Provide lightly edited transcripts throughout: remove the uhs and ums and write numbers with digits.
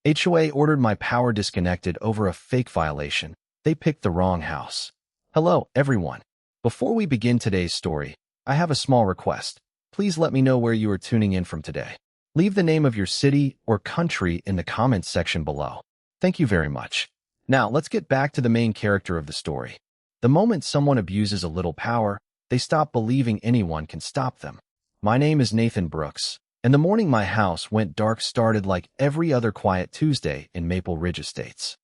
HOA ordered my power disconnected over a fake violation. They picked the wrong house. Hello, everyone. Before we begin today's story, I have a small request. Please let me know where you are tuning in from today. Leave the name of your city or country in the comments section below. Thank you very much. Now, let's get back to the main character of the story. The moment someone abuses a little power, they stop believing anyone can stop them. My name is Nathan Brooks, and the morning my house went dark started like every other quiet Tuesday in Maple Ridge Estates.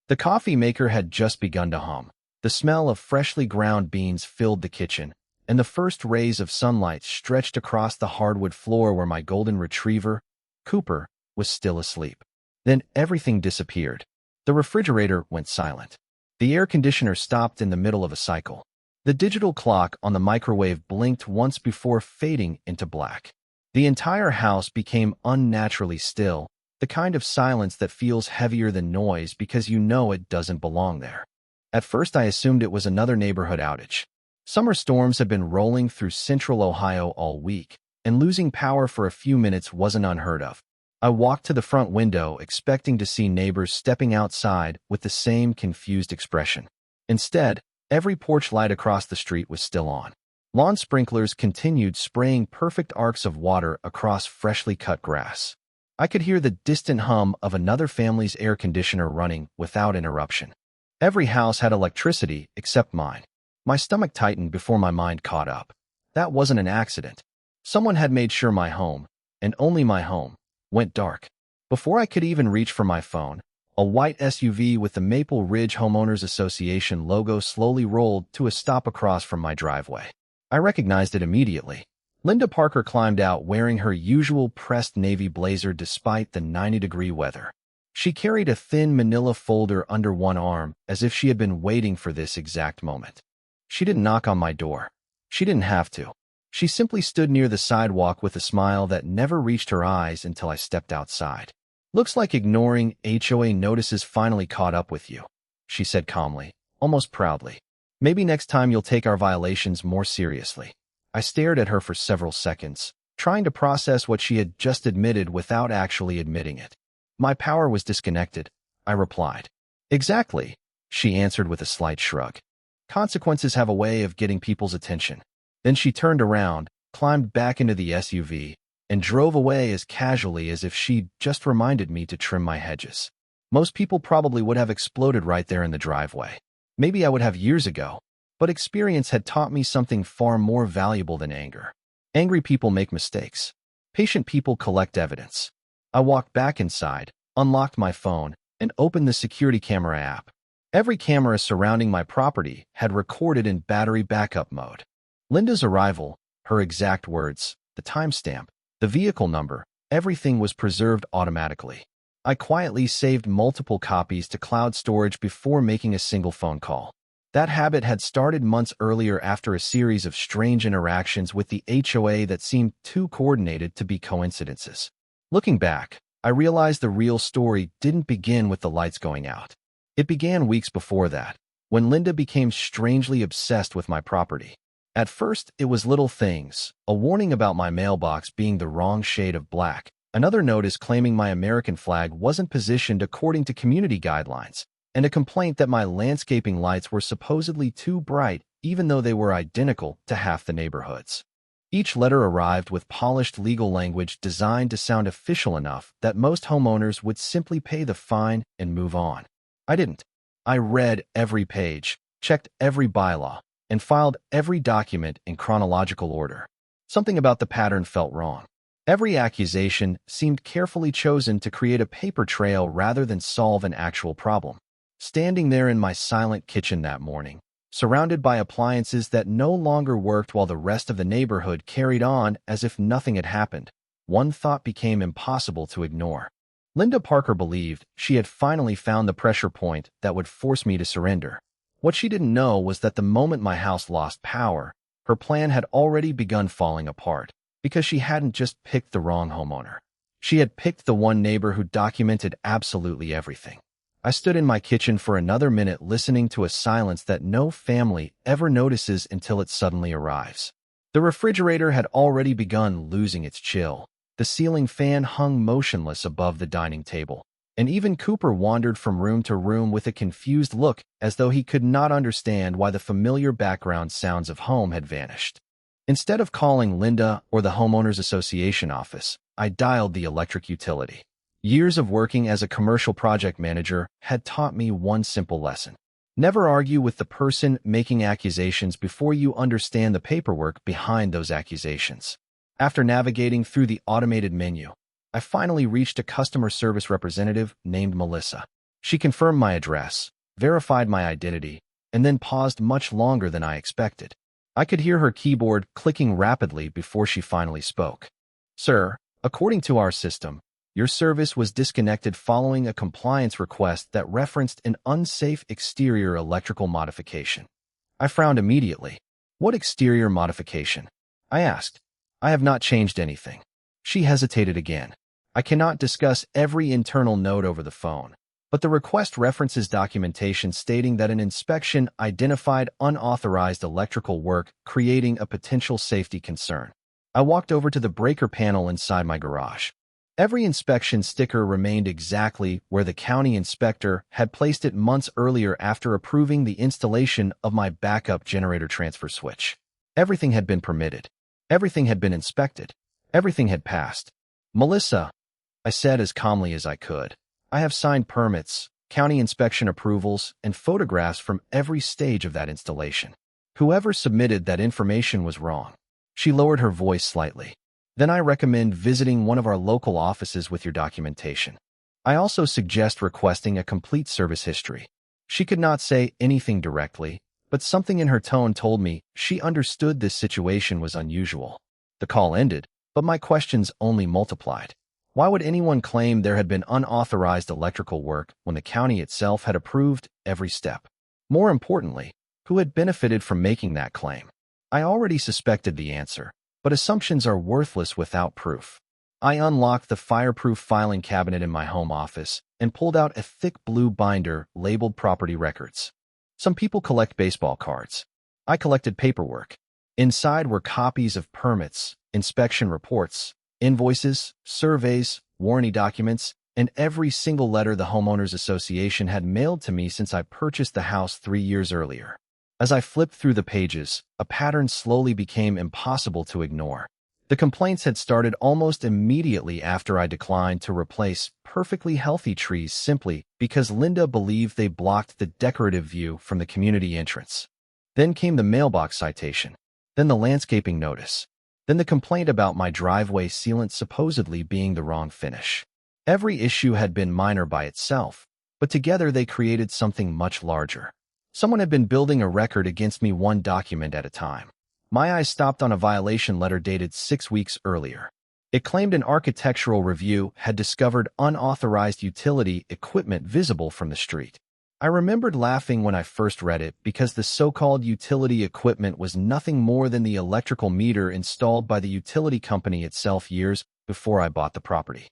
The coffee maker had just begun to hum. The smell of freshly ground beans filled the kitchen, and the first rays of sunlight stretched across the hardwood floor where my golden retriever, Cooper, was still asleep. Then everything disappeared. The refrigerator went silent. The air conditioner stopped in the middle of a cycle. The digital clock on the microwave blinked once before fading into black. The entire house became unnaturally still, the kind of silence that feels heavier than noise because you know it doesn't belong there. At first, I assumed it was another neighborhood outage. Summer storms had been rolling through central Ohio all week, and losing power for a few minutes wasn't unheard of. I walked to the front window expecting to see neighbors stepping outside with the same confused expression. Instead, every porch light across the street was still on. Lawn sprinklers continued spraying perfect arcs of water across freshly cut grass. I could hear the distant hum of another family's air conditioner running without interruption. Every house had electricity except mine. My stomach tightened before my mind caught up. That wasn't an accident. Someone had made sure my home, and only my home, went dark. Before I could even reach for my phone, a white SUV with the Maple Ridge Homeowners Association logo slowly rolled to a stop across from my driveway. I recognized it immediately. Linda Parker climbed out wearing her usual pressed navy blazer despite the 90-degree weather. She carried a thin manila folder under one arm as if she had been waiting for this exact moment. She didn't knock on my door. She didn't have to. She simply stood near the sidewalk with a smile that never reached her eyes until I stepped outside. "Looks like ignoring HOA notices finally caught up with you," she said calmly, almost proudly. "Maybe next time you'll take our violations more seriously." I stared at her for several seconds, trying to process what she had just admitted without actually admitting it. "My power was disconnected," I replied. "Exactly," she answered with a slight shrug. "Consequences have a way of getting people's attention." Then she turned around, climbed back into the SUV, and drove away as casually as if she'd just reminded me to trim my hedges. Most people probably would have exploded right there in the driveway. Maybe I would have years ago, but experience had taught me something far more valuable than anger. Angry people make mistakes. Patient people collect evidence. I walked back inside, unlocked my phone, and opened the security camera app. Every camera surrounding my property had recorded in battery backup mode. Linda's arrival, her exact words, the timestamp, the vehicle number, everything was preserved automatically. I quietly saved multiple copies to cloud storage before making a single phone call. That habit had started months earlier after a series of strange interactions with the HOA that seemed too coordinated to be coincidences. Looking back, I realized the real story didn't begin with the lights going out. It began weeks before that, when Linda became strangely obsessed with my property. At first, it was little things, a warning about my mailbox being the wrong shade of black, another notice claiming my American flag wasn't positioned according to community guidelines, and a complaint that my landscaping lights were supposedly too bright even though they were identical to half the neighborhoods. Each letter arrived with polished legal language designed to sound official enough that most homeowners would simply pay the fine and move on. I didn't. I read every page, checked every bylaw, and filed every document in chronological order. Something about the pattern felt wrong. Every accusation seemed carefully chosen to create a paper trail rather than solve an actual problem. Standing there in my silent kitchen that morning, surrounded by appliances that no longer worked while the rest of the neighborhood carried on as if nothing had happened, one thought became impossible to ignore. Linda Parker believed she had finally found the pressure point that would force me to surrender. What she didn't know was that the moment my house lost power, her plan had already begun falling apart, because she hadn't just picked the wrong homeowner. She had picked the one neighbor who documented absolutely everything. I stood in my kitchen for another minute listening to a silence that no family ever notices until it suddenly arrives. The refrigerator had already begun losing its chill. The ceiling fan hung motionless above the dining table. And even Cooper wandered from room to room with a confused look as though he could not understand why the familiar background sounds of home had vanished. Instead of calling Linda or the Homeowners Association office, I dialed the electric utility. Years of working as a commercial project manager had taught me one simple lesson. Never argue with the person making accusations before you understand the paperwork behind those accusations. After navigating through the automated menu, I finally reached a customer service representative named Melissa. She confirmed my address, verified my identity, and then paused much longer than I expected. I could hear her keyboard clicking rapidly before she finally spoke. "Sir, according to our system, your service was disconnected following a compliance request that referenced an unsafe exterior electrical modification." I frowned immediately. "What exterior modification?" I asked. "I have not changed anything." She hesitated again. "I cannot discuss every internal note over the phone, but the request references documentation stating that an inspection identified unauthorized electrical work, creating a potential safety concern." I walked over to the breaker panel inside my garage. Every inspection sticker remained exactly where the county inspector had placed it months earlier after approving the installation of my backup generator transfer switch. Everything had been permitted. Everything had been inspected. Everything had passed. "Melissa," I said as calmly as I could, "I have signed permits, county inspection approvals, and photographs from every stage of that installation. Whoever submitted that information was wrong." She lowered her voice slightly. "Then I recommend visiting one of our local offices with your documentation. I also suggest requesting a complete service history." She could not say anything directly, but something in her tone told me she understood this situation was unusual. The call ended, but my questions only multiplied. Why would anyone claim there had been unauthorized electrical work when the county itself had approved every step? More importantly, who had benefited from making that claim? I already suspected the answer, but assumptions are worthless without proof. I unlocked the fireproof filing cabinet in my home office and pulled out a thick blue binder labeled property records. Some people collect baseball cards. I collected paperwork. Inside were copies of permits, inspection reports, invoices, surveys, warranty documents, and every single letter the Homeowners Association had mailed to me since I purchased the house 3 years earlier. As I flipped through the pages, a pattern slowly became impossible to ignore. The complaints had started almost immediately after I declined to replace perfectly healthy trees simply because Linda believed they blocked the decorative view from the community entrance. Then came the mailbox citation, then the landscaping notice, then the complaint about my driveway sealant supposedly being the wrong finish. Every issue had been minor by itself, but together they created something much larger. Someone had been building a record against me one document at a time. My eyes stopped on a violation letter dated 6 weeks earlier. It claimed an architectural review had discovered unauthorized utility equipment visible from the street. I remembered laughing when I first read it because the so-called utility equipment was nothing more than the electrical meter installed by the utility company itself years before I bought the property.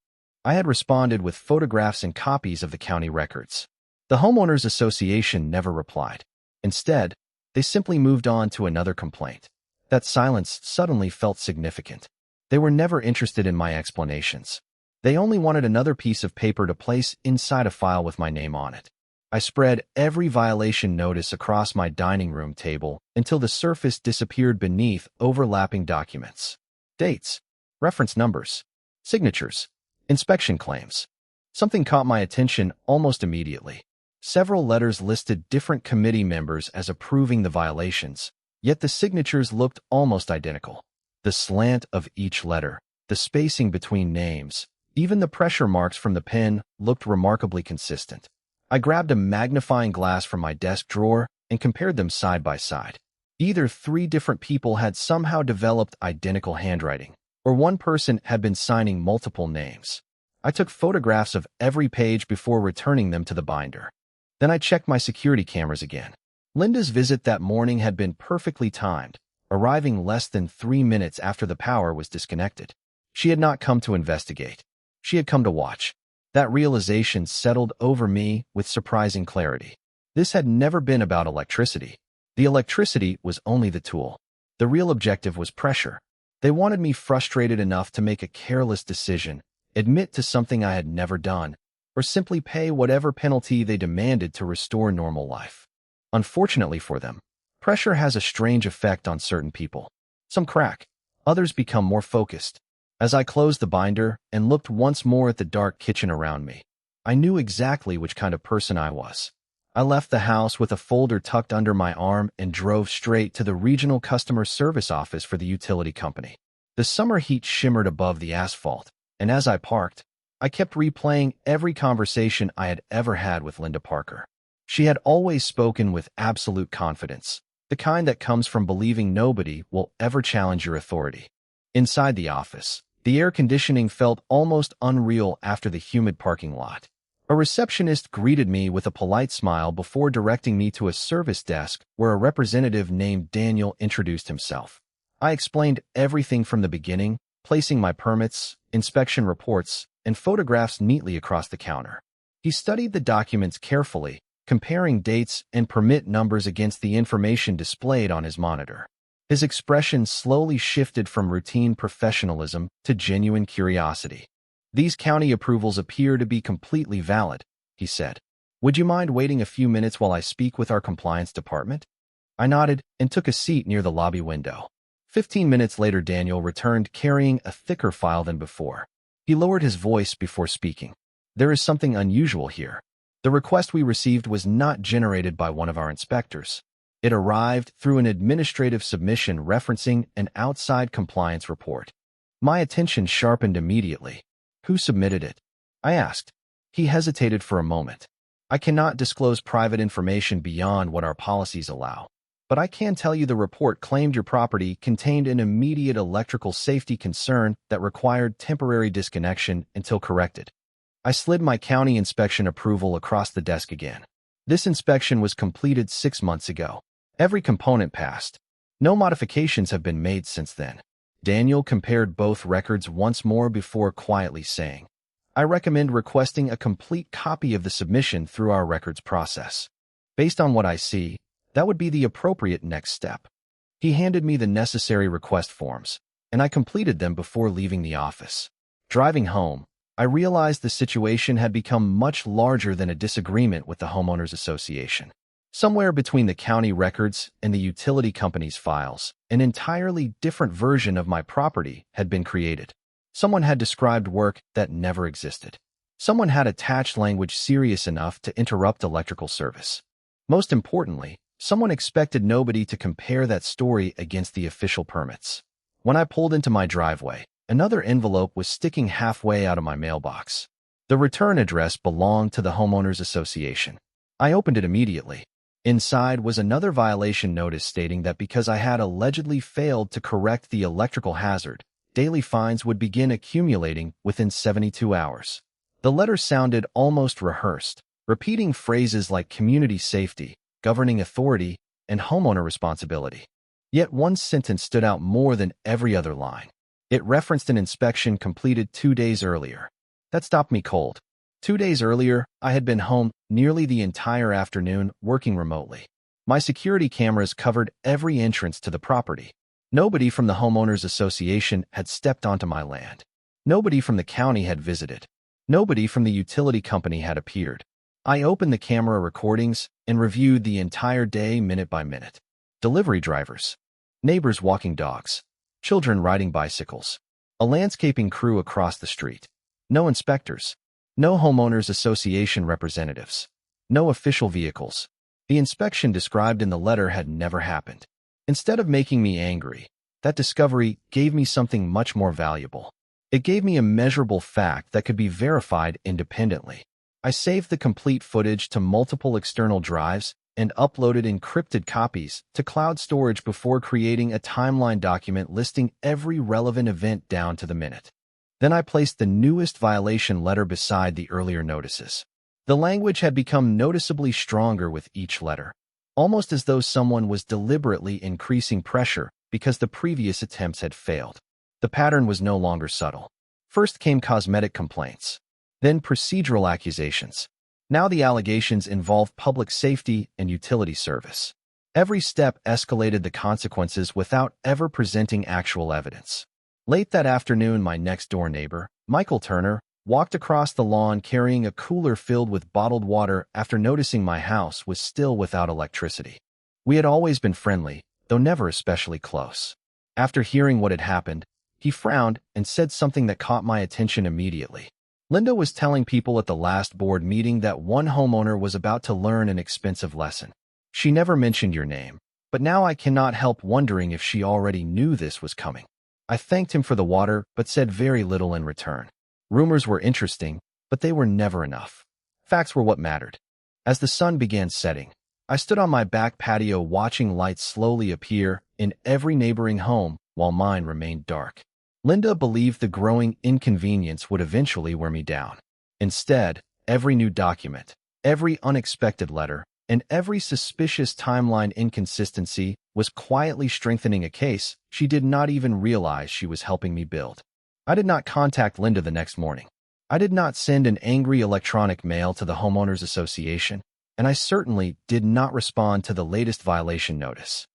I had responded with photographs and copies of the county records. The Homeowners Association never replied. Instead, they simply moved on to another complaint. That silence suddenly felt significant. They were never interested in my explanations. They only wanted another piece of paper to place inside a file with my name on it. I spread every violation notice across my dining room table until the surface disappeared beneath overlapping documents. Dates, reference numbers, signatures, inspection claims. Something caught my attention almost immediately. Several letters listed different committee members as approving the violations, yet the signatures looked almost identical. The slant of each letter, the spacing between names, even the pressure marks from the pen looked remarkably consistent. I grabbed a magnifying glass from my desk drawer and compared them side by side. Either 3 different people had somehow developed identical handwriting, or one person had been signing multiple names. I took photographs of every page before returning them to the binder. Then I checked my security cameras again. Linda's visit that morning had been perfectly timed, arriving less than 3 minutes after the power was disconnected. She had not come to investigate. She had come to watch. That realization settled over me with surprising clarity. This had never been about electricity. The electricity was only the tool. The real objective was pressure. They wanted me frustrated enough to make a careless decision, admit to something I had never done, or simply pay whatever penalty they demanded to restore normal life. Unfortunately for them, pressure has a strange effect on certain people. Some crack, others become more focused. As I closed the binder and looked once more at the dark kitchen around me, I knew exactly which kind of person I was. I left the house with a folder tucked under my arm and drove straight to the regional customer service office for the utility company. The summer heat shimmered above the asphalt, and as I parked, I kept replaying every conversation I had ever had with Linda Parker. She had always spoken with absolute confidence, the kind that comes from believing nobody will ever challenge your authority. Inside the office, the air conditioning felt almost unreal after the humid parking lot. A receptionist greeted me with a polite smile before directing me to a service desk where a representative named Daniel introduced himself. I explained everything from the beginning, placing my permits, inspection reports, and photographs neatly across the counter. He studied the documents carefully, comparing dates and permit numbers against the information displayed on his monitor. His expression slowly shifted from routine professionalism to genuine curiosity. "These county approvals appear to be completely valid," he said. "Would you mind waiting a few minutes while I speak with our compliance department?" I nodded and took a seat near the lobby window. 15 minutes later, Daniel returned carrying a thicker file than before. He lowered his voice before speaking. "There is something unusual here. The request we received was not generated by one of our inspectors. It arrived through an administrative submission referencing an outside compliance report." My attention sharpened immediately. "Who submitted it?" I asked. He hesitated for a moment. "I cannot disclose private information beyond what our policies allow, but I can tell you the report claimed your property contained an immediate electrical safety concern that required temporary disconnection until corrected." I slid my county inspection approval across the desk again. This inspection was completed 6 months ago. Every component passed. No modifications have been made since then. Daniel compared both records once more before quietly saying, "I recommend requesting a complete copy of the submission through our records process. Based on what I see, that would be the appropriate next step." He handed me the necessary request forms, and I completed them before leaving the office. Driving home, I realized the situation had become much larger than a disagreement with the Homeowners Association. Somewhere between the county records and the utility company's files, an entirely different version of my property had been created. Someone had described work that never existed. Someone had attached language serious enough to interrupt electrical service. Most importantly, someone expected nobody to compare that story against the official permits. When I pulled into my driveway, another envelope was sticking halfway out of my mailbox. The return address belonged to the Homeowners Association. I opened it immediately. Inside was another violation notice stating that because I had allegedly failed to correct the electrical hazard, daily fines would begin accumulating within 72 hours. The letter sounded almost rehearsed, repeating phrases like community safety, governing authority, and homeowner responsibility. Yet one sentence stood out more than every other line. It referenced an inspection completed 2 days earlier. That stopped me cold. 2 days earlier, I had been home nearly the entire afternoon working remotely. My security cameras covered every entrance to the property. Nobody from the Homeowners Association had stepped onto my land. Nobody from the county had visited. Nobody from the utility company had appeared. I opened the camera recordings and reviewed the entire day minute by minute. Delivery drivers, neighbors walking dogs, children riding bicycles, a landscaping crew across the street. No inspectors. No Homeowners Association representatives. No official vehicles. The inspection described in the letter had never happened. Instead of making me angry, that discovery gave me something much more valuable. It gave me a measurable fact that could be verified independently. I saved the complete footage to multiple external drives and uploaded encrypted copies to cloud storage before creating a timeline document listing every relevant event down to the minute. Then I placed the newest violation letter beside the earlier notices. The language had become noticeably stronger with each letter, almost as though someone was deliberately increasing pressure because the previous attempts had failed. The pattern was no longer subtle. First came cosmetic complaints, then procedural accusations. Now the allegations involved public safety and utility service. Every step escalated the consequences without ever presenting actual evidence. Late that afternoon, my next-door neighbor, Michael Turner, walked across the lawn carrying a cooler filled with bottled water after noticing my house was still without electricity. We had always been friendly, though never especially close. After hearing what had happened, he frowned and said something that caught my attention immediately. Linda was telling people at the last board meeting that one homeowner was about to learn an expensive lesson. She never mentioned your name, but now I cannot help wondering if she already knew this was coming. I thanked him for the water, but said very little in return. Rumors were interesting, but they were never enough. Facts were what mattered. As the sun began setting, I stood on my back patio watching lights slowly appear in every neighboring home while mine remained dark. Linda believed the growing inconvenience would eventually wear me down. Instead, every new document, every unexpected letter, and every suspicious timeline inconsistency was quietly strengthening a case she did not even realize she was helping me build. I did not contact Linda the next morning. I did not send an angry electronic mail to the Homeowners Association, and I certainly did not respond to the latest violation notice.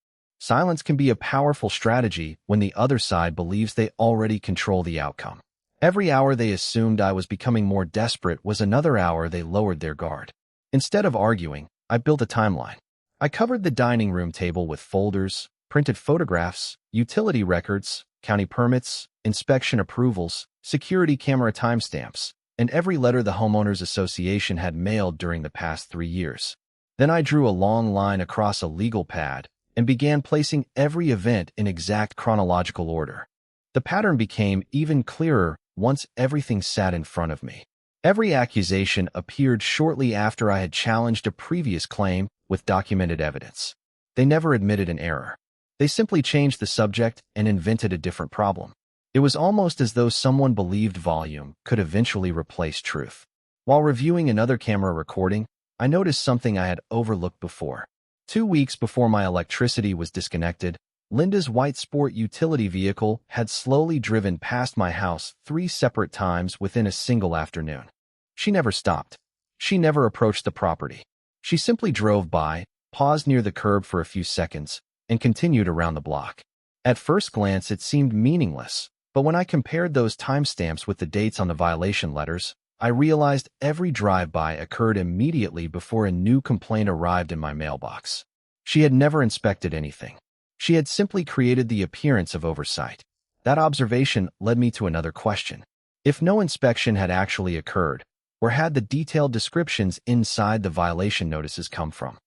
Silence can be a powerful strategy when the other side believes they already control the outcome. Every hour they assumed I was becoming more desperate was another hour they lowered their guard. Instead of arguing, I built a timeline. I covered the dining room table with folders, printed photographs, utility records, county permits, inspection approvals, security camera timestamps, and every letter the Homeowners Association had mailed during the past 3 years. Then I drew a long line across a legal pad and began placing every event in exact chronological order. The pattern became even clearer once everything sat in front of me. Every accusation appeared shortly after I had challenged a previous claim with documented evidence. They never admitted an error. They simply changed the subject and invented a different problem. It was almost as though someone believed volume could eventually replace truth. While reviewing another camera recording, I noticed something I had overlooked before. 2 weeks before my electricity was disconnected, Linda's white sport utility vehicle had slowly driven past my house 3 separate times within a single afternoon. She never stopped. She never approached the property. She simply drove by, paused near the curb for a few seconds, and continued around the block. At first glance, it seemed meaningless, but when I compared those timestamps with the dates on the violation letters, I realized every drive-by occurred immediately before a new complaint arrived in my mailbox. She had never inspected anything. She had simply created the appearance of oversight. That observation led me to another question. If no inspection had actually occurred, where had the detailed descriptions inside the violation notices come from?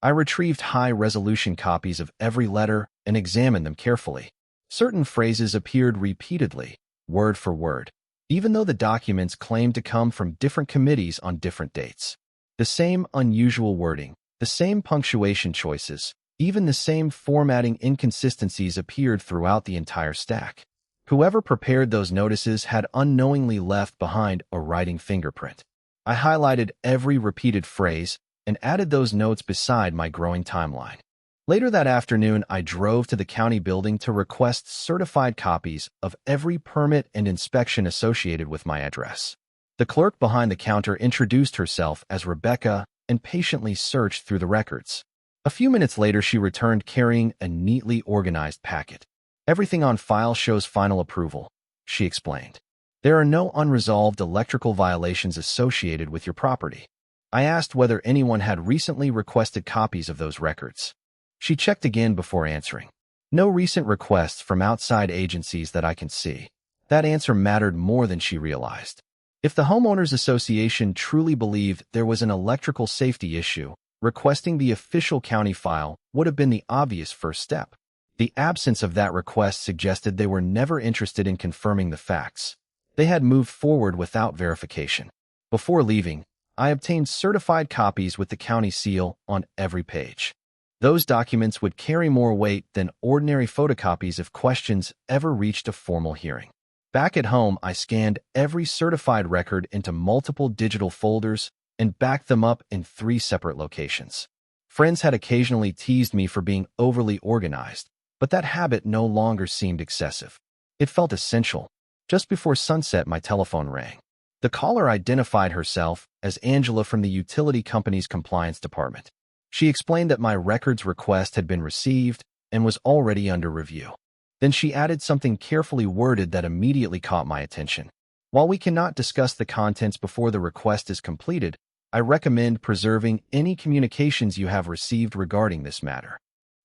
I retrieved high-resolution copies of every letter and examined them carefully. Certain phrases appeared repeatedly, word for word, even though the documents claimed to come from different committees on different dates. The same unusual wording, the same punctuation choices, even the same formatting inconsistencies appeared throughout the entire stack. Whoever prepared those notices had unknowingly left behind a writing fingerprint. I highlighted every repeated phrase and added those notes beside my growing timeline. Later that afternoon, I drove to the county building to request certified copies of every permit and inspection associated with my address. The clerk behind the counter introduced herself as Rebecca and patiently searched through the records. A few minutes later, she returned carrying a neatly organized packet. "Everything on file shows final approval," she explained. "There are no unresolved electrical violations associated with your property." I asked whether anyone had recently requested copies of those records. She checked again before answering. "No recent requests from outside agencies that I can see." That answer mattered more than she realized. If the Homeowners Association truly believed there was an electrical safety issue, requesting the official county file would have been the obvious first step. The absence of that request suggested they were never interested in confirming the facts. They had moved forward without verification. Before leaving, I obtained certified copies with the county seal on every page. Those documents would carry more weight than ordinary photocopies if questions ever reached a formal hearing. Back at home, I scanned every certified record into multiple digital folders and backed them up in 3 separate locations. Friends had occasionally teased me for being overly organized, but that habit no longer seemed excessive. It felt essential. Just before sunset, my telephone rang. The caller identified herself as Angela from the utility company's compliance department. She explained that my records request had been received and was already under review. Then she added something carefully worded that immediately caught my attention. While we cannot discuss the contents before the request is completed, I recommend preserving any communications you have received regarding this matter.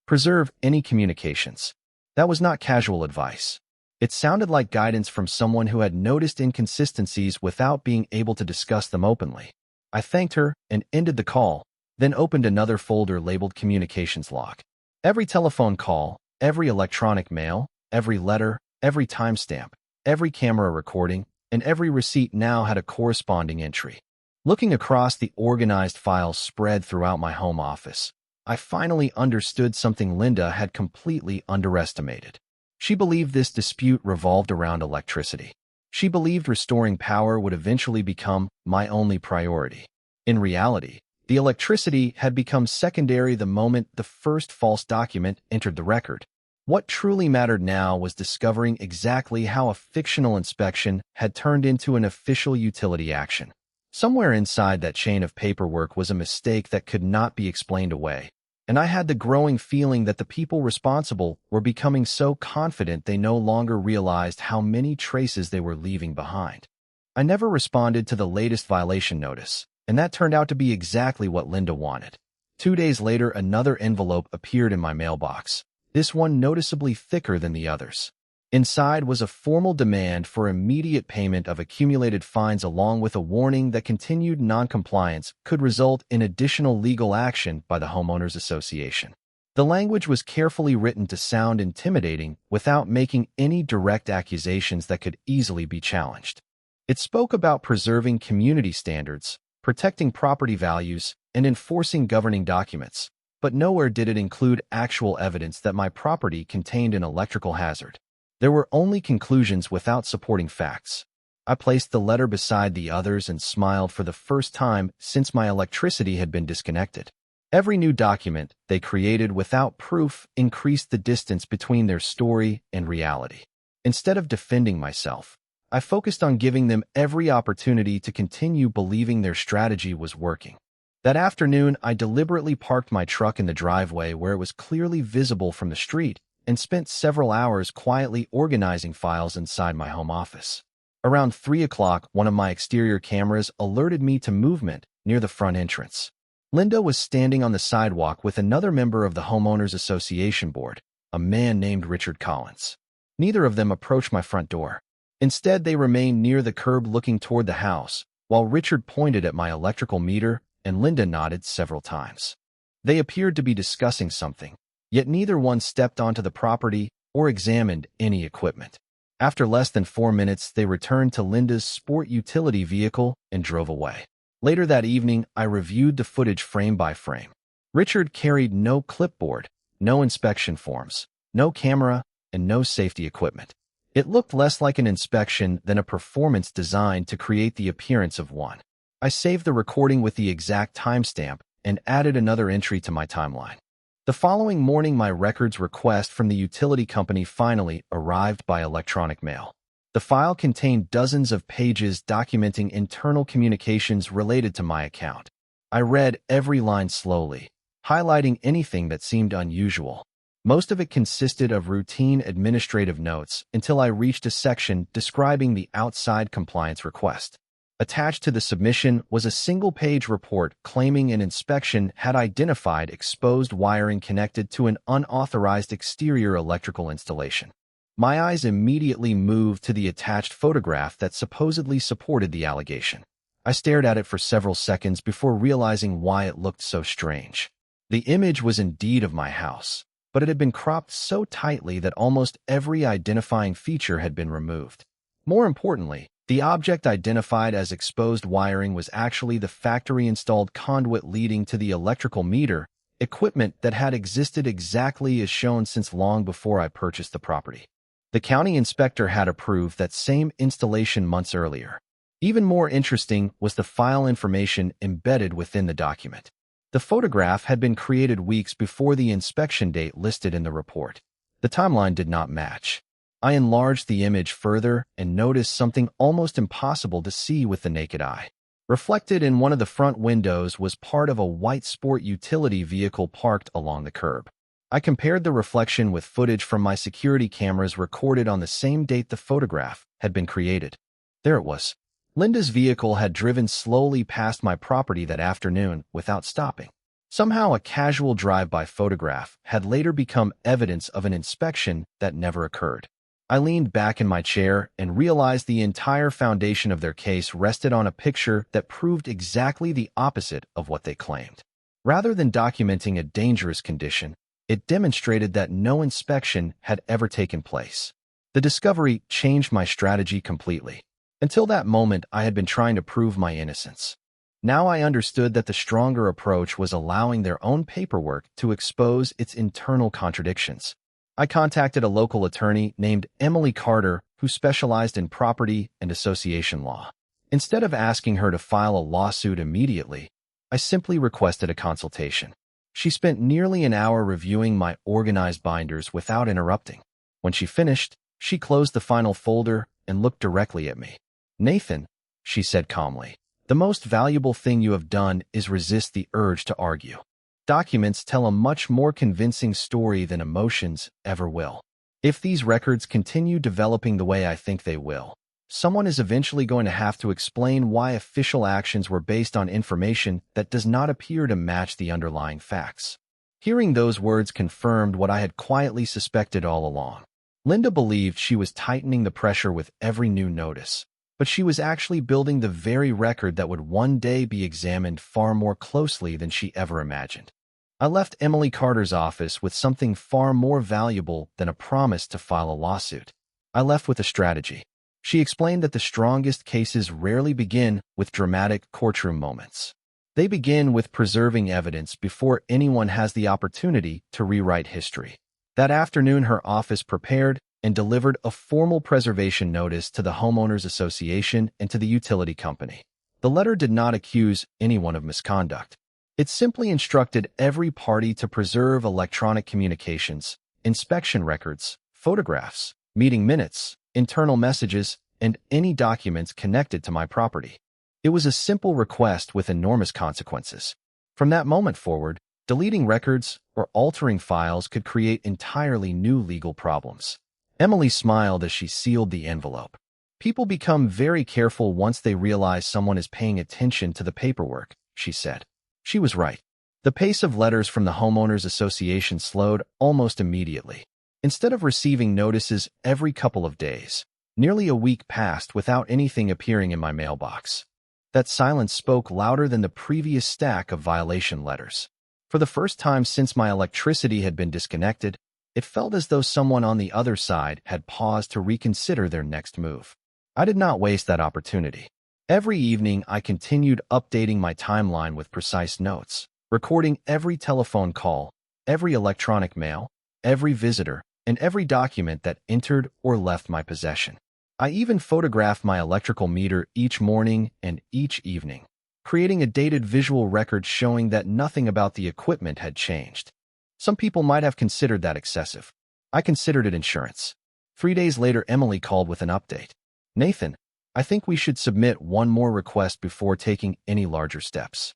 Preserve any communications. That was not casual advice. It sounded like guidance from someone who had noticed inconsistencies without being able to discuss them openly. I thanked her and ended the call, then opened another folder labeled Communications Log. Every telephone call, every electronic mail, every letter, every timestamp, every camera recording, and every receipt now had a corresponding entry. Looking across the organized files spread throughout my home office, I finally understood something Linda had completely underestimated. She believed this dispute revolved around electricity. She believed restoring power would eventually become my only priority. In reality, the electricity had become secondary the moment the first false document entered the record. What truly mattered now was discovering exactly how a fictional inspection had turned into an official utility action. Somewhere inside that chain of paperwork was a mistake that could not be explained away, and I had the growing feeling that the people responsible were becoming so confident they no longer realized how many traces they were leaving behind. I never responded to the latest violation notice, and that turned out to be exactly what Linda wanted. 2 days later, another envelope appeared in my mailbox, this one noticeably thicker than the others. Inside was a formal demand for immediate payment of accumulated fines along with a warning that continued noncompliance could result in additional legal action by the Homeowners Association. The language was carefully written to sound intimidating without making any direct accusations that could easily be challenged. It spoke about preserving community standards, protecting property values, and enforcing governing documents, but nowhere did it include actual evidence that my property contained an electrical hazard. There were only conclusions without supporting facts. I placed the letter beside the others and smiled for the first time since my electricity had been disconnected. Every new document they created without proof increased the distance between their story and reality. Instead of defending myself, I focused on giving them every opportunity to continue believing their strategy was working. That afternoon, I deliberately parked my truck in the driveway where it was clearly visible from the street, and spent several hours quietly organizing files inside my home office. Around 3 o'clock, one of my exterior cameras alerted me to movement near the front entrance. Linda was standing on the sidewalk with another member of the Homeowners Association board, a man named Richard Collins. Neither of them approached my front door. Instead, they remained near the curb looking toward the house, while Richard pointed at my electrical meter and Linda nodded several times. They appeared to be discussing something, yet neither one stepped onto the property or examined any equipment. After less than 4 minutes, they returned to Linda's sport utility vehicle and drove away. Later that evening, I reviewed the footage frame by frame. Richard carried no clipboard, no inspection forms, no camera, and no safety equipment. It looked less like an inspection than a performance designed to create the appearance of one. I saved the recording with the exact timestamp and added another entry to my timeline. The following morning, my records request from the utility company finally arrived by electronic mail. The file contained dozens of pages documenting internal communications related to my account. I read every line slowly, highlighting anything that seemed unusual. Most of it consisted of routine administrative notes until I reached a section describing the outside compliance request. Attached to the submission was a single-page report claiming an inspection had identified exposed wiring connected to an unauthorized exterior electrical installation. My eyes immediately moved to the attached photograph that supposedly supported the allegation. I stared at it for several seconds before realizing why it looked so strange. The image was indeed of my house, but it had been cropped so tightly that almost every identifying feature had been removed. More importantly, the object identified as exposed wiring was actually the factory-installed conduit leading to the electrical meter, equipment that had existed exactly as shown since long before I purchased the property. The county inspector had approved that same installation months earlier. Even more interesting was the file information embedded within the document. The photograph had been created weeks before the inspection date listed in the report. The timeline did not match. I enlarged the image further and noticed something almost impossible to see with the naked eye. Reflected in one of the front windows was part of a white sport utility vehicle parked along the curb. I compared the reflection with footage from my security cameras recorded on the same date the photograph had been created. There it was. Linda's vehicle had driven slowly past my property that afternoon without stopping. Somehow a casual drive-by photograph had later become evidence of an inspection that never occurred. I leaned back in my chair and realized the entire foundation of their case rested on a picture that proved exactly the opposite of what they claimed. Rather than documenting a dangerous condition, it demonstrated that no inspection had ever taken place. The discovery changed my strategy completely. Until that moment, I had been trying to prove my innocence. Now I understood that the stronger approach was allowing their own paperwork to expose its internal contradictions. I contacted a local attorney named Emily Carter who specialized in property and association law. Instead of asking her to file a lawsuit immediately, I simply requested a consultation. She spent nearly an hour reviewing my organized binders without interrupting. When she finished, she closed the final folder and looked directly at me. "Nathan," she said calmly, "the most valuable thing you have done is resist the urge to argue. Documents tell a much more convincing story than emotions ever will. If these records continue developing the way I think they will, someone is eventually going to have to explain why official actions were based on information that does not appear to match the underlying facts." Hearing those words confirmed what I had quietly suspected all along. Linda believed she was tightening the pressure with every new notice, but she was actually building the very record that would one day be examined far more closely than she ever imagined. I left Emily Carter's office with something far more valuable than a promise to file a lawsuit. I left with a strategy. She explained that the strongest cases rarely begin with dramatic courtroom moments. They begin with preserving evidence before anyone has the opportunity to rewrite history. That afternoon, her office prepared and delivered a formal preservation notice to the Homeowners Association and to the utility company. The letter did not accuse anyone of misconduct. It simply instructed every party to preserve electronic communications, inspection records, photographs, meeting minutes, internal messages, and any documents connected to my property. It was a simple request with enormous consequences. From that moment forward, deleting records or altering files could create entirely new legal problems. Emily smiled as she sealed the envelope. "People become very careful once they realize someone is paying attention to the paperwork," she said. She was right. The pace of letters from the Homeowners Association slowed almost immediately. Instead of receiving notices every couple of days, nearly a week passed without anything appearing in my mailbox. That silence spoke louder than the previous stack of violation letters. For the first time since my electricity had been disconnected, it felt as though someone on the other side had paused to reconsider their next move. I did not waste that opportunity. Every evening, I continued updating my timeline with precise notes, recording every telephone call, every electronic mail, every visitor, and every document that entered or left my possession. I even photographed my electrical meter each morning and each evening, creating a dated visual record showing that nothing about the equipment had changed. Some people might have considered that excessive. I considered it insurance. 3 days later, Emily called with an update. "Nathan, I think we should submit one more request before taking any larger steps."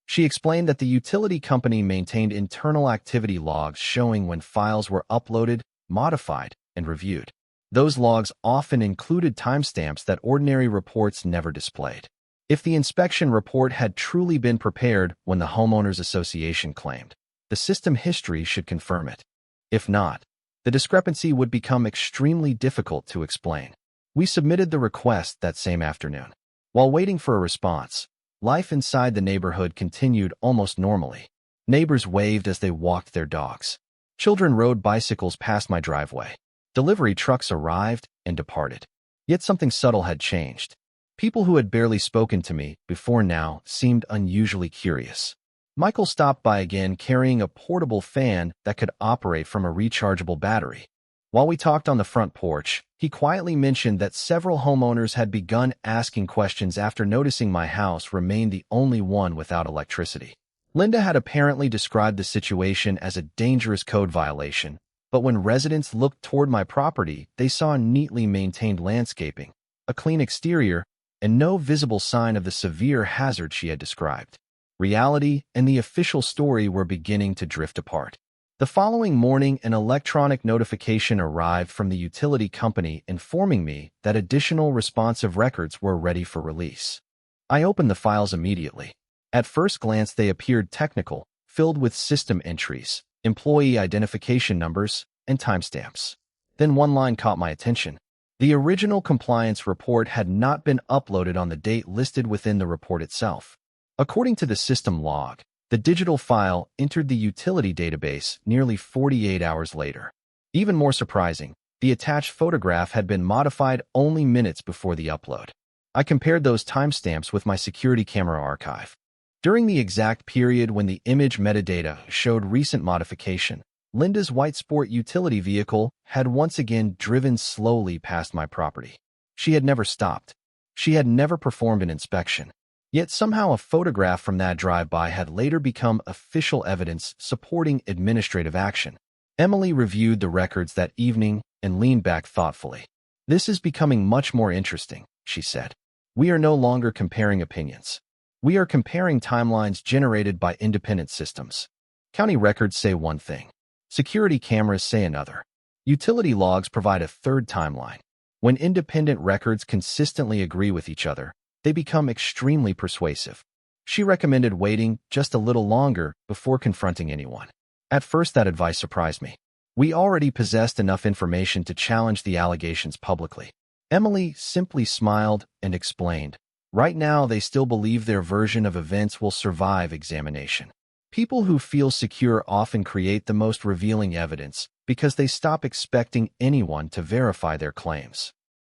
She explained that the utility company maintained internal activity logs showing when files were uploaded, modified, and reviewed. Those logs often included timestamps that ordinary reports never displayed. If the inspection report had truly been prepared when the Homeowners Association claimed, the system history should confirm it. If not, the discrepancy would become extremely difficult to explain. We submitted the request that same afternoon. While waiting for a response, life inside the neighborhood continued almost normally. Neighbors waved as they walked their dogs. Children rode bicycles past my driveway. Delivery trucks arrived and departed. Yet something subtle had changed. People who had barely spoken to me before now seemed unusually curious. Michael stopped by again carrying a portable fan that could operate from a rechargeable battery. While we talked on the front porch, he quietly mentioned that several homeowners had begun asking questions after noticing my house remained the only one without electricity. Linda had apparently described the situation as a dangerous code violation, but when residents looked toward my property, they saw neatly maintained landscaping, a clean exterior, and no visible sign of the severe hazard she had described. Reality and the official story were beginning to drift apart. The following morning, an electronic notification arrived from the utility company informing me that additional responsive records were ready for release. I opened the files immediately. At first glance, they appeared technical, filled with system entries, employee identification numbers, and timestamps. Then one line caught my attention. The original compliance report had not been uploaded on the date listed within the report itself. According to the system log, the digital file entered the utility database nearly 48 hours later. Even more surprising, the attached photograph had been modified only minutes before the upload. I compared those timestamps with my security camera archive. During the exact period when the image metadata showed recent modification, Linda's white sport utility vehicle had once again driven slowly past my property. She had never stopped. She had never performed an inspection. Yet somehow a photograph from that drive-by had later become official evidence supporting administrative action. Emily reviewed the records that evening and leaned back thoughtfully. "This is becoming much more interesting," she said. "We are no longer comparing opinions. We are comparing timelines generated by independent systems. County records say one thing. Security cameras say another. Utility logs provide a third timeline. When independent records consistently agree with each other, they become extremely persuasive." She recommended waiting just a little longer before confronting anyone. At first, that advice surprised me. We already possessed enough information to challenge the allegations publicly. Emily simply smiled and explained, "Right now, they still believe their version of events will survive examination. People who feel secure often create the most revealing evidence because they stop expecting anyone to verify their claims."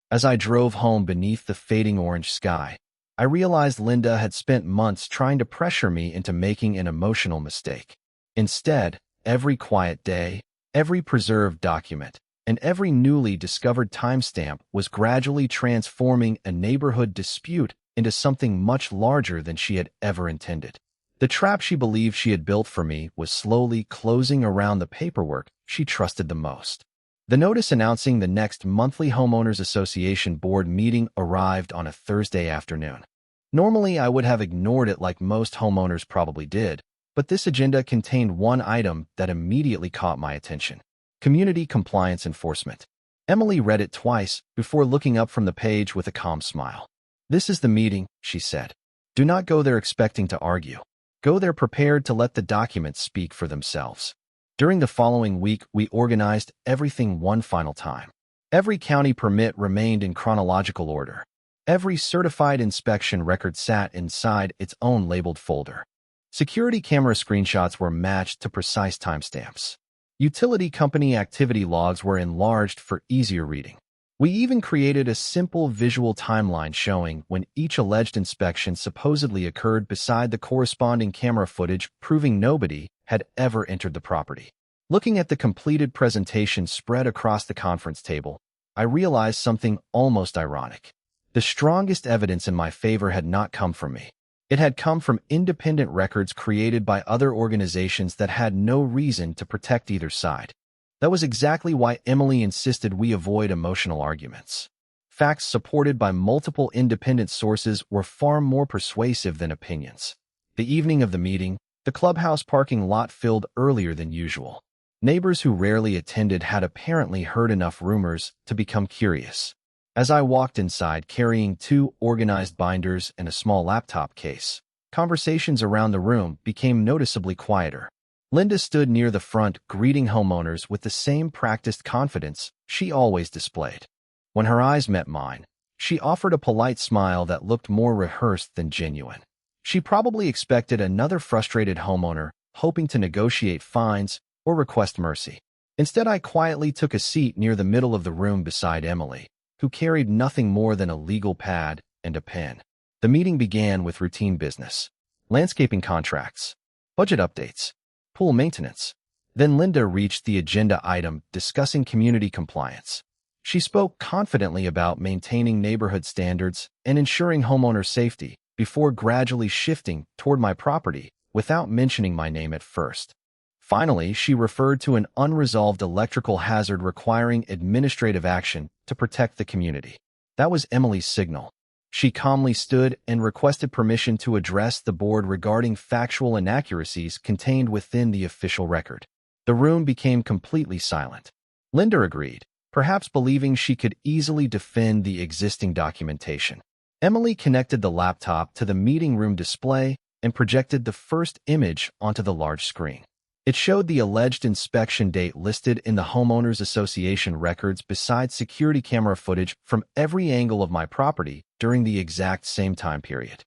As I drove home beneath the fading orange sky, I realized Linda had spent months trying to pressure me into making an emotional mistake. Instead, every quiet day, every preserved document, and every newly discovered timestamp was gradually transforming a neighborhood dispute into something much larger than she had ever intended. The trap she believed she had built for me was slowly closing around the paperwork she trusted the most. The notice announcing the next monthly Homeowners Association board meeting arrived on a Thursday afternoon. Normally, I would have ignored it like most homeowners probably did, but this agenda contained one item that immediately caught my attention: community compliance enforcement. Emily read it twice before looking up from the page with a calm smile. "This is the meeting," she said. "Do not go there expecting to argue. Go there prepared to let the documents speak for themselves." During the following week, we organized everything one final time. Every county permit remained in chronological order. Every certified inspection record sat inside its own labeled folder. Security camera screenshots were matched to precise timestamps. Utility company activity logs were enlarged for easier reading. We even created a simple visual timeline showing when each alleged inspection supposedly occurred beside the corresponding camera footage, proving nobody had ever entered the property. Looking at the completed presentation spread across the conference table, I realized something almost ironic. The strongest evidence in my favor had not come from me. It had come from independent records created by other organizations that had no reason to protect either side. That was exactly why Emily insisted we avoid emotional arguments. Facts supported by multiple independent sources were far more persuasive than opinions. The evening of the meeting, the clubhouse parking lot filled earlier than usual. Neighbors who rarely attended had apparently heard enough rumors to become curious. As I walked inside carrying 2 organized binders and a small laptop case, conversations around the room became noticeably quieter. Linda stood near the front, greeting homeowners with the same practiced confidence she always displayed. When her eyes met mine, she offered a polite smile that looked more rehearsed than genuine. She probably expected another frustrated homeowner hoping to negotiate fines or request mercy. Instead, I quietly took a seat near the middle of the room beside Emily, who carried nothing more than a legal pad and a pen. The meeting began with routine business: landscaping contracts, budget updates, pool maintenance. Then Linda reached the agenda item discussing community compliance. She spoke confidently about maintaining neighborhood standards and ensuring homeowner safety before gradually shifting toward my property without mentioning my name at first. Finally, she referred to an unresolved electrical hazard requiring administrative action to protect the community. That was Emily's signal. She calmly stood and requested permission to address the board regarding factual inaccuracies contained within the official record. The room became completely silent. Linda agreed, perhaps believing she could easily defend the existing documentation. Emily connected the laptop to the meeting room display and projected the first image onto the large screen. It showed the alleged inspection date listed in the Homeowners Association records beside security camera footage from every angle of my property during the exact same time period.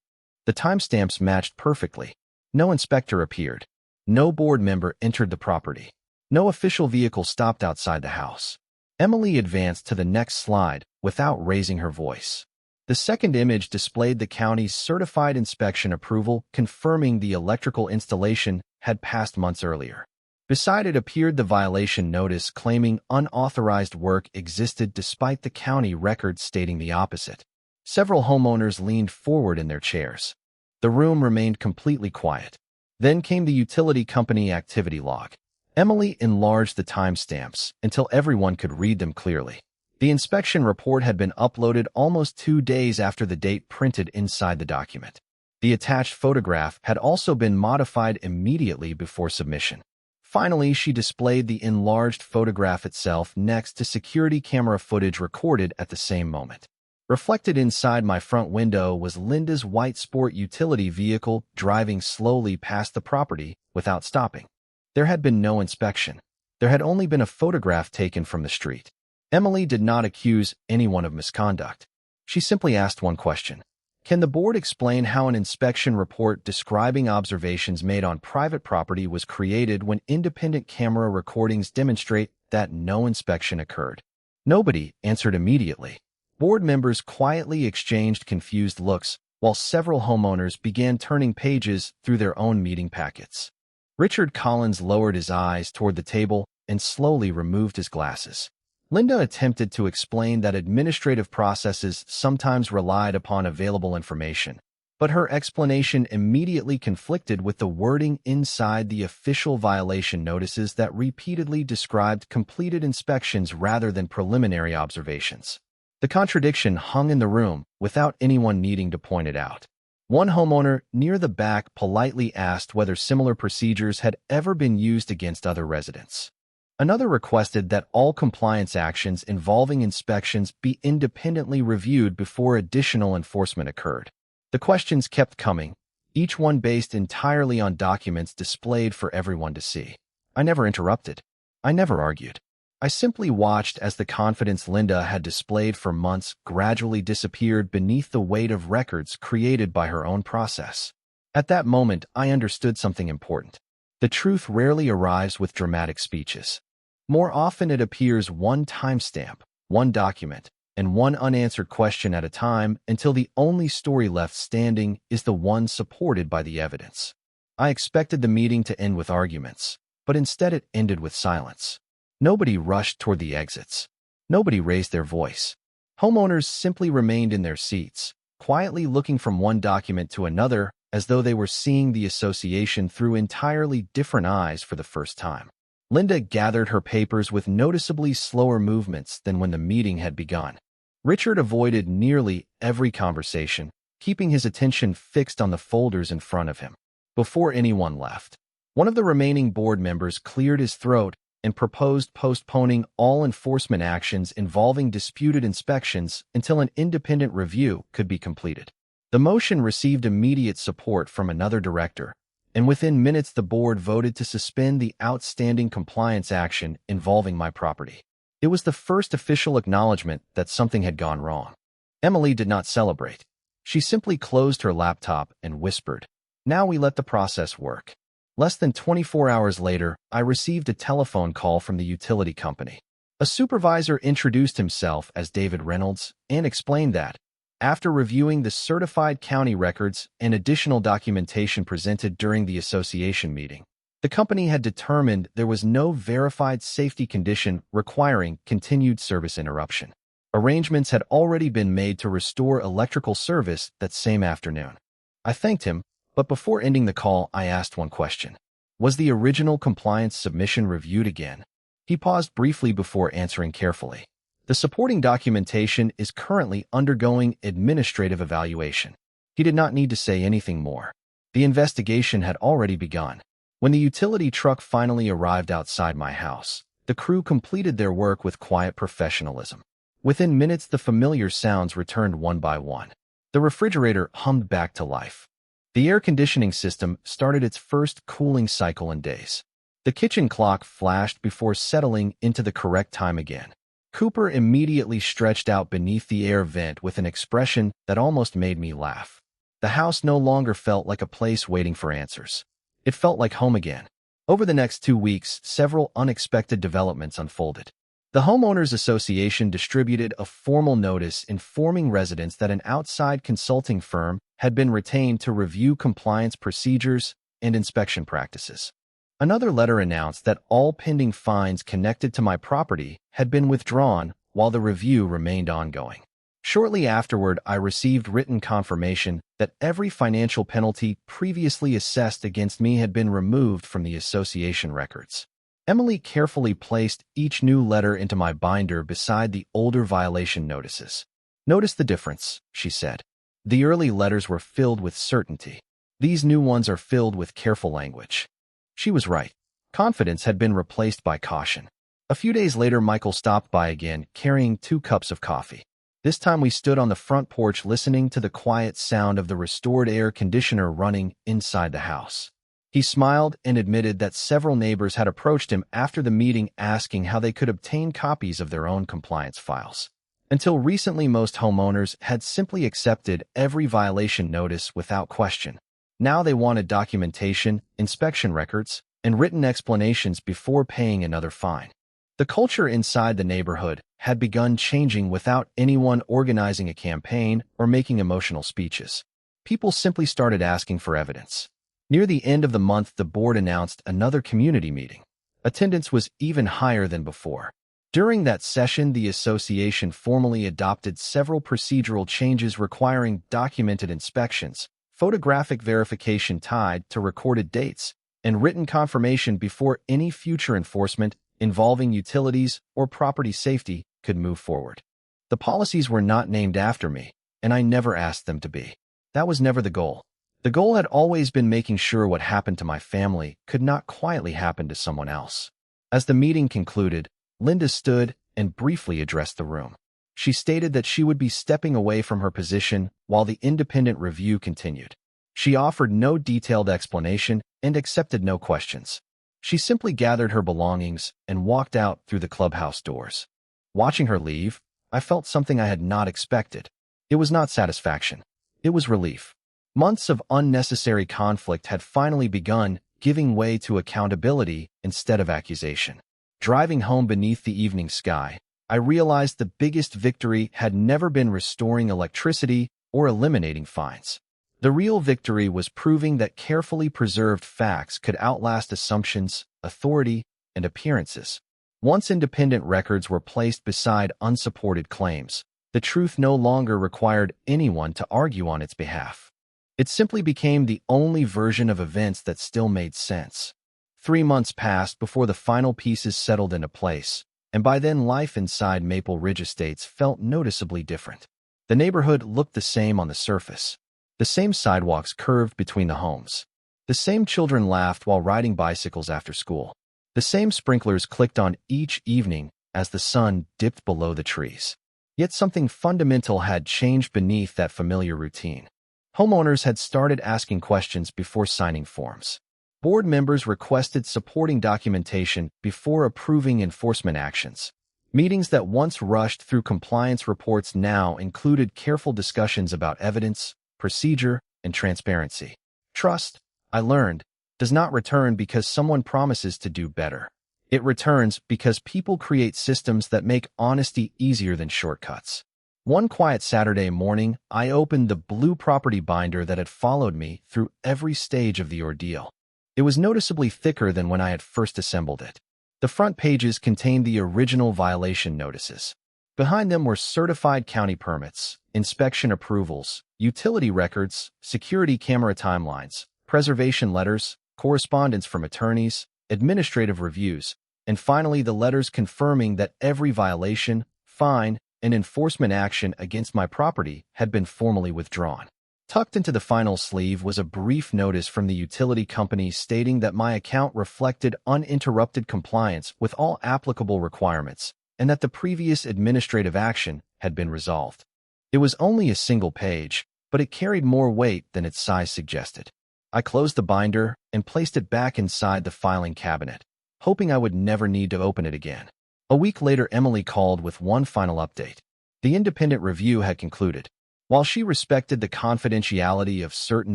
The timestamps matched perfectly. No inspector appeared. No board member entered the property. No official vehicle stopped outside the house. Emily advanced to the next slide without raising her voice. The second image displayed the county's certified inspection approval confirming the electrical installation had passed months earlier. Beside it appeared the violation notice claiming unauthorized work existed despite the county records stating the opposite. Several homeowners leaned forward in their chairs. The room remained completely quiet. Then came the utility company activity log. Emily enlarged the timestamps until everyone could read them clearly. The inspection report had been uploaded almost 2 days after the date printed inside the document. The attached photograph had also been modified immediately before submission. Finally, she displayed the enlarged photograph itself next to security camera footage recorded at the same moment. Reflected inside my front window was Linda's white sport utility vehicle driving slowly past the property without stopping. There had been no inspection. There had only been a photograph taken from the street. Emily did not accuse anyone of misconduct. She simply asked one question. Can the board explain how an inspection report describing observations made on private property was created when independent camera recordings demonstrate that no inspection occurred? Nobody answered immediately. Board members quietly exchanged confused looks, while several homeowners began turning pages through their own meeting packets. Richard Collins lowered his eyes toward the table and slowly removed his glasses. Linda attempted to explain that administrative processes sometimes relied upon available information, but her explanation immediately conflicted with the wording inside the official violation notices that repeatedly described completed inspections rather than preliminary observations. The contradiction hung in the room without anyone needing to point it out. One homeowner near the back politely asked whether similar procedures had ever been used against other residents. Another requested that all compliance actions involving inspections be independently reviewed before additional enforcement occurred. The questions kept coming, each one based entirely on documents displayed for everyone to see. I never interrupted. I never argued. I simply watched as the confidence Linda had displayed for months gradually disappeared beneath the weight of records created by her own process. At that moment, I understood something important. The truth rarely arrives with dramatic speeches. More often it appears one timestamp, one document, and one unanswered question at a time until the only story left standing is the one supported by the evidence. I expected the meeting to end with arguments, but instead it ended with silence. Nobody rushed toward the exits. Nobody raised their voice. Homeowners simply remained in their seats, quietly looking from one document to another as though they were seeing the association through entirely different eyes for the first time. Linda gathered her papers with noticeably slower movements than when the meeting had begun. Richard avoided nearly every conversation, keeping his attention fixed on the folders in front of him. Before anyone left, one of the remaining board members cleared his throat and proposed postponing all enforcement actions involving disputed inspections until an independent review could be completed. The motion received immediate support from another director, and within minutes the board voted to suspend the outstanding compliance action involving my property. It was the first official acknowledgement that something had gone wrong. Emily did not celebrate. She simply closed her laptop and whispered, "Now we let the process work." Less than 24 hours later, I received a telephone call from the utility company. A supervisor introduced himself as David Reynolds and explained that, after reviewing the certified county records and additional documentation presented during the association meeting, the company had determined there was no verified safety condition requiring continued service interruption. Arrangements had already been made to restore electrical service that same afternoon. I thanked him, but before ending the call, I asked one question. Was the original compliance submission reviewed again? He paused briefly before answering carefully. The supporting documentation is currently undergoing administrative evaluation. He did not need to say anything more. The investigation had already begun. When the utility truck finally arrived outside my house, the crew completed their work with quiet professionalism. Within minutes, the familiar sounds returned one by one. The refrigerator hummed back to life. The air conditioning system started its first cooling cycle in days. The kitchen clock flashed before settling into the correct time again. Cooper immediately stretched out beneath the air vent with an expression that almost made me laugh. The house no longer felt like a place waiting for answers. It felt like home again. Over the next 2 weeks, several unexpected developments unfolded. The Homeowners Association distributed a formal notice informing residents that an outside consulting firm had been retained to review compliance procedures and inspection practices. Another letter announced that all pending fines connected to my property had been withdrawn while the review remained ongoing. Shortly afterward, I received written confirmation that every financial penalty previously assessed against me had been removed from the association records. Emily carefully placed each new letter into my binder beside the older violation notices. "Notice the difference," she said. "The early letters were filled with certainty. These new ones are filled with careful language." She was right. Confidence had been replaced by caution. A few days later, Michael stopped by again, carrying 2 cups of coffee. This time we stood on the front porch listening to the quiet sound of the restored air conditioner running inside the house. He smiled and admitted that several neighbors had approached him after the meeting asking how they could obtain copies of their own compliance files. Until recently, most homeowners had simply accepted every violation notice without question. Now they wanted documentation, inspection records, and written explanations before paying another fine. The culture inside the neighborhood had begun changing without anyone organizing a campaign or making emotional speeches. People simply started asking for evidence. Near the end of the month, the board announced another community meeting. Attendance was even higher than before. During that session, the association formally adopted several procedural changes requiring documented inspections, photographic verification tied to recorded dates, and written confirmation before any future enforcement involving utilities or property safety could move forward. The policies were not named after me, and I never asked them to be. That was never the goal. The goal had always been making sure what happened to my family could not quietly happen to someone else. As the meeting concluded, Linda stood and briefly addressed the room. She stated that she would be stepping away from her position while the independent review continued. She offered no detailed explanation and accepted no questions. She simply gathered her belongings and walked out through the clubhouse doors. Watching her leave, I felt something I had not expected. It was not satisfaction. It was relief. Months of unnecessary conflict had finally begun, giving way to accountability instead of accusation. Driving home beneath the evening sky, I realized the biggest victory had never been restoring electricity or eliminating fines. The real victory was proving that carefully preserved facts could outlast assumptions, authority, and appearances. Once independent records were placed beside unsupported claims, the truth no longer required anyone to argue on its behalf. It simply became the only version of events that still made sense. 3 months passed before the final pieces settled into place, and by then life inside Maple Ridge Estates felt noticeably different. The neighborhood looked the same on the surface. The same sidewalks curved between the homes. The same children laughed while riding bicycles after school. The same sprinklers clicked on each evening as the sun dipped below the trees. Yet something fundamental had changed beneath that familiar routine. Homeowners had started asking questions before signing forms. Board members requested supporting documentation before approving enforcement actions. Meetings that once rushed through compliance reports now included careful discussions about evidence, procedure, and transparency. Trust, I learned, does not return because someone promises to do better. It returns because people create systems that make honesty easier than shortcuts. One quiet Saturday morning, I opened the blue property binder that had followed me through every stage of the ordeal. It was noticeably thicker than when I had first assembled it. The front pages contained the original violation notices. Behind them were certified county permits, inspection approvals, utility records, security camera timelines, preservation letters, correspondence from attorneys, administrative reviews, and finally the letters confirming that every violation, fine, and enforcement action against my property had been formally withdrawn. Tucked into the final sleeve was a brief notice from the utility company stating that my account reflected uninterrupted compliance with all applicable requirements and that the previous administrative action had been resolved. It was only a single page, but it carried more weight than its size suggested. I closed the binder and placed it back inside the filing cabinet, hoping I would never need to open it again. A week later, Emily called with one final update. The independent review had concluded. While she respected the confidentiality of certain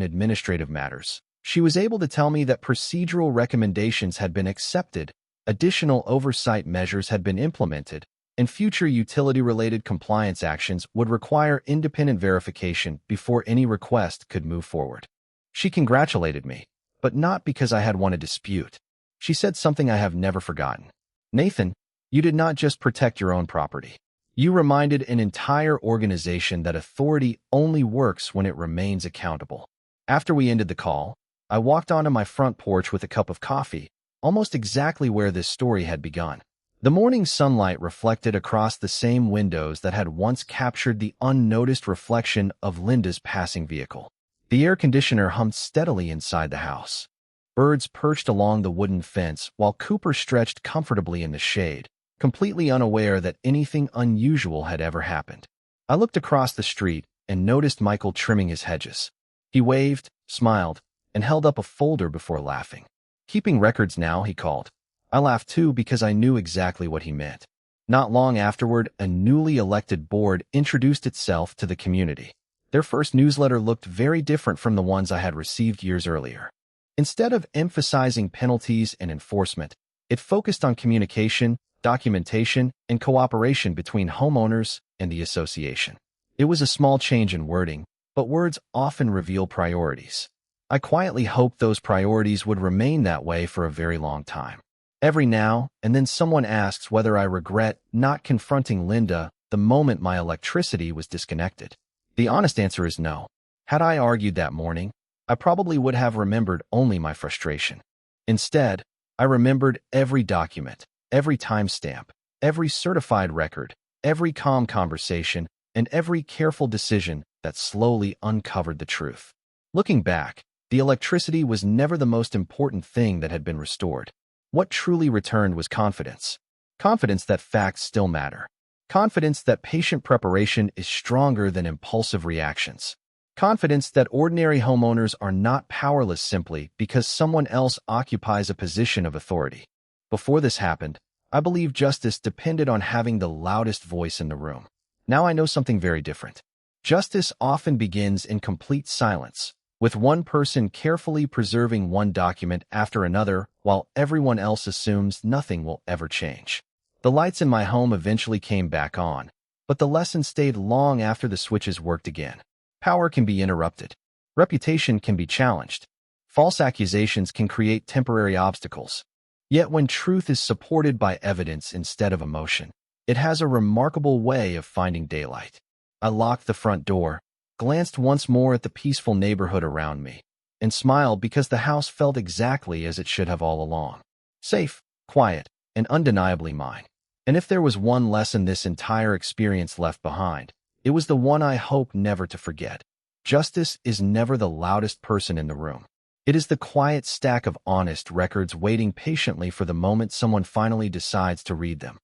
administrative matters, she was able to tell me that procedural recommendations had been accepted, additional oversight measures had been implemented, and future utility-related compliance actions would require independent verification before any request could move forward. She congratulated me, but not because I had won a dispute. She said something I have never forgotten. "Nathan, you did not just protect your own property. You reminded an entire organization that authority only works when it remains accountable." After we ended the call, I walked onto my front porch with a cup of coffee, almost exactly where this story had begun. The morning sunlight reflected across the same windows that had once captured the unnoticed reflection of Linda's passing vehicle. The air conditioner hummed steadily inside the house. Birds perched along the wooden fence while Cooper stretched comfortably in the shade, completely unaware that anything unusual had ever happened. I looked across the street and noticed Michael trimming his hedges. He waved, smiled, and held up a folder before laughing. "Keeping records now," he called. I laughed too because I knew exactly what he meant. Not long afterward, a newly elected board introduced itself to the community. Their first newsletter looked very different from the ones I had received years earlier. Instead of emphasizing penalties and enforcement, it focused on communication, documentation, and cooperation between homeowners and the association. It was a small change in wording, but words often reveal priorities. I quietly hoped those priorities would remain that way for a very long time. Every now and then someone asks whether I regret not confronting Linda the moment my electricity was disconnected. The honest answer is no. Had I argued that morning, I probably would have remembered only my frustration. Instead, I remembered every document, every timestamp, every certified record, every calm conversation, and every careful decision that slowly uncovered the truth. Looking back, the electricity was never the most important thing that had been restored. What truly returned was confidence. Confidence that facts still matter. Confidence that patient preparation is stronger than impulsive reactions. Confidence that ordinary homeowners are not powerless simply because someone else occupies a position of authority. Before this happened, I believed justice depended on having the loudest voice in the room. Now I know something very different. Justice often begins in complete silence, with one person carefully preserving one document after another while everyone else assumes nothing will ever change. The lights in my home eventually came back on, but the lesson stayed long after the switches worked again. Power can be interrupted. Reputation can be challenged. False accusations can create temporary obstacles. Yet when truth is supported by evidence instead of emotion, it has a remarkable way of finding daylight. I locked the front door, glanced once more at the peaceful neighborhood around me, and smiled because the house felt exactly as it should have all along. Safe, quiet, and undeniably mine. And if there was one lesson this entire experience left behind, it was the one I hope never to forget. Justice is never the loudest person in the room. It is the quiet stack of honest records waiting patiently for the moment someone finally decides to read them.